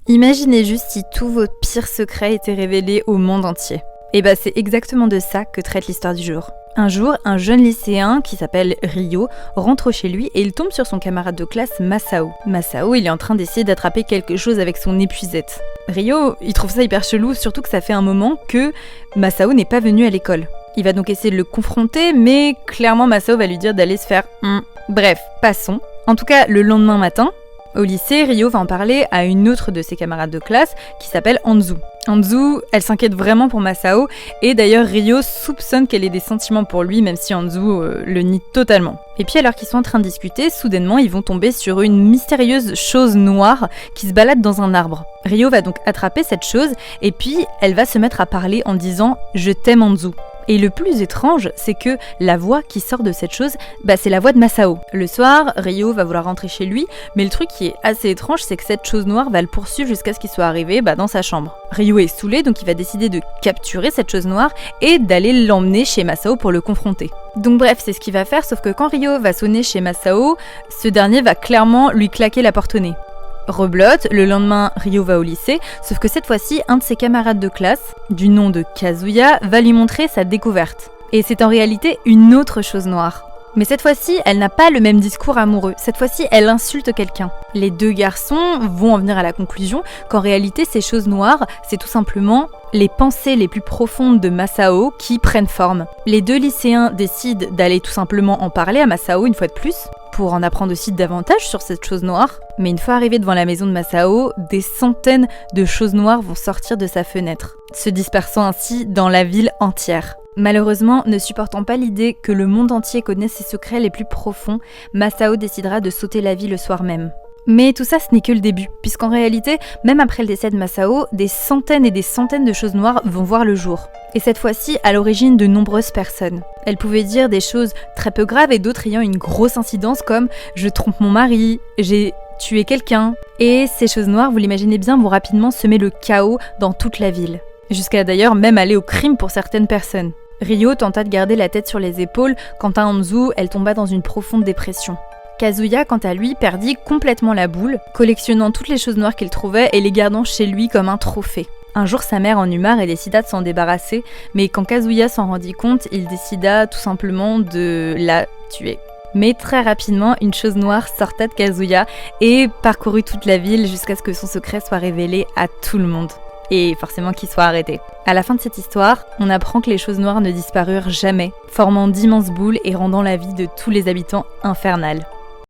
Imaginez juste si tous vos pires secrets étaient révélés au monde entier. Et bah c'est exactement de ça que traite l'histoire du jour. Un jour, un jeune lycéen qui s'appelle Ryo rentre chez lui et il tombe sur son camarade de classe Masao. Masao, il est en train d'essayer d'attraper quelque chose avec son épuisette. Ryo, il trouve ça hyper chelou, surtout que ça fait un moment que Masao n'est pas venu à l'école. Il va donc essayer de le confronter, mais clairement Masao va lui dire d'aller se faire Bref, passons. En tout cas, le lendemain matin, au lycée, Ryo va en parler à une autre de ses camarades de classe qui s'appelle Anzu. Anzu, elle s'inquiète vraiment pour Masao et d'ailleurs Ryo soupçonne qu'elle ait des sentiments pour lui même si Anzu le nie totalement. Et puis alors qu'ils sont en train de discuter, soudainement ils vont tomber sur une mystérieuse chose noire qui se balade dans un arbre. Ryo va donc attraper cette chose et puis elle va se mettre à parler en disant « Je t'aime Anzu ». Et le plus étrange, c'est que la voix qui sort de cette chose, c'est la voix de Masao. Le soir, Ryo va vouloir rentrer chez lui, mais le truc qui est assez étrange, c'est que cette chose noire va le poursuivre jusqu'à ce qu'il soit arrivé dans sa chambre. Ryo est saoulé, donc il va décider de capturer cette chose noire et d'aller l'emmener chez Masao pour le confronter. Donc bref, c'est ce qu'il va faire, sauf que quand Ryo va sonner chez Masao, ce dernier va clairement lui claquer la porte au nez. Rebelote, le lendemain, Ryo va au lycée, sauf que cette fois-ci, un de ses camarades de classe, du nom de Kazuya, va lui montrer sa découverte. Et c'est en réalité une autre chose noire. Mais cette fois-ci, elle n'a pas le même discours amoureux. Cette fois-ci, elle insulte quelqu'un. Les deux garçons vont en venir à la conclusion qu'en réalité, ces choses noires, c'est tout simplement les pensées les plus profondes de Masao qui prennent forme. Les deux lycéens décident d'aller tout simplement en parler à Masao une fois de plus, pour en apprendre aussi davantage sur cette chose noire. Mais une fois arrivés devant la maison de Masao, des centaines de choses noires vont sortir de sa fenêtre, se dispersant ainsi dans la ville entière. Malheureusement, ne supportant pas l'idée que le monde entier connaisse ses secrets les plus profonds, Masao décidera de sauter la vie le soir même. Mais tout ça, ce n'est que le début, puisqu'en réalité, même après le décès de Masao, des centaines et des centaines de choses noires vont voir le jour. Et cette fois-ci, à l'origine de nombreuses personnes. Elles pouvaient dire des choses très peu graves et d'autres ayant une grosse incidence comme « je trompe mon mari »,« j'ai tué quelqu'un ». Et ces choses noires, vous l'imaginez bien, vont rapidement semer le chaos dans toute la ville. Jusqu'à d'ailleurs même aller au crime pour certaines personnes. Ryo tenta de garder la tête sur les épaules, quant à Anzu, elle tomba dans une profonde dépression. Kazuya, quant à lui, perdit complètement la boule, collectionnant toutes les choses noires qu'il trouvait et les gardant chez lui comme un trophée. Un jour, sa mère en eut marre et décida de s'en débarrasser, mais quand Kazuya s'en rendit compte, il décida tout simplement de la tuer. Mais très rapidement, une chose noire sorta de Kazuya et parcourut toute la ville jusqu'à ce que son secret soit révélé à tout le monde. Et forcément qu'il soit arrêté. À la fin de cette histoire, on apprend que les choses noires ne disparurent jamais, formant d'immenses boules et rendant la vie de tous les habitants infernale.